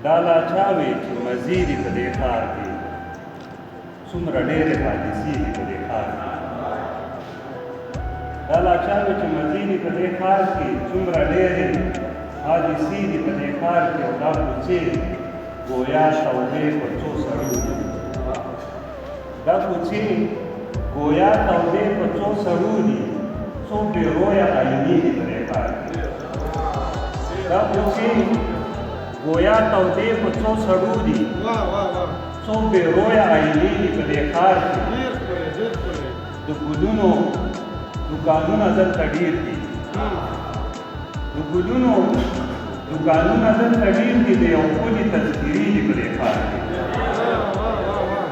دا لا چاوي چې مزید په دې ښار کې څومره ډېرې حادثې دي په دې ښار کې دا لا چاوي چې مزید په دې ښار کې څومره ډېرې حادثې دي په دې ښار کې او دا کوڅې گویا تودې په څو سړو دي دا کوڅې گویا تودې په څو سړو دي څو بېرویه آینې دي په دې ښار کې دا کوڅې گویا تودې په څو سړو دي څو بېرویه آینې دي په دې ښار کې د ګلونو دوکانونه دلته ډېر دي د ګلونو دوکانونه دلته ډېر دي د یو ښکلي تذکرې دي په دې ښار کې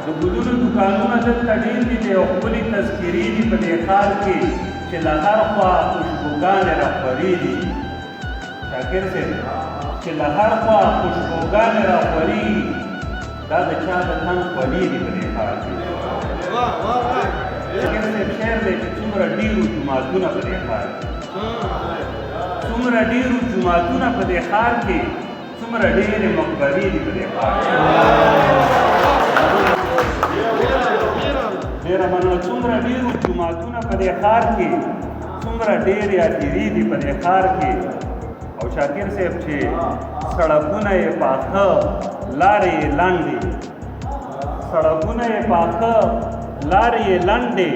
د ګلونو دوکانونه دلته ډېر دي د یو ښکلي تذکرې دي په دې ښار کې چې له هر خوا خوشبوګانې راخورې دي شاکر صاحب چې له هر خوا خوشبوګانې راخورې دا د چا د تن خولې دي په دې ښار کې شاکر صاحب شعر دی چې څومره ډېرو جوماتونه په دې ښار کې څومره ډېرو جوماتونه په دې ښار کې څومره ډېرې مقبرې دي په دې ښار کې ډېره مننه څومره ډېرو جوماتونه په دې ښار کې څومره ډېرې هدیرې دي په دې ښار کې او شاکر صاحب چې سړکونه یې پاخه لارې یې لنډې سړکونه یې پاخه لارې یې لنډې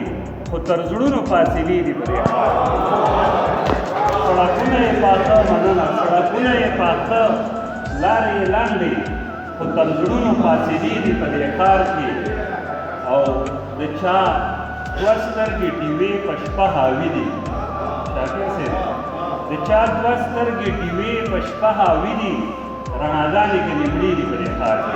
خو تر زړونو فاصلې دي په دې ښار کې سړکونه یې پاخه مننه سړکونه یې پاخه لارې یې لنډې خو تر زړونو فاصلې دي په دې ښار کې او د چا دوه سترګې ډیوې په شپه حاوي دي شاکر صاحب د چا دوه سترګې ډیوې په شپه حاوي دي رڼاګانې ګلې مړې دي په دې ښار کې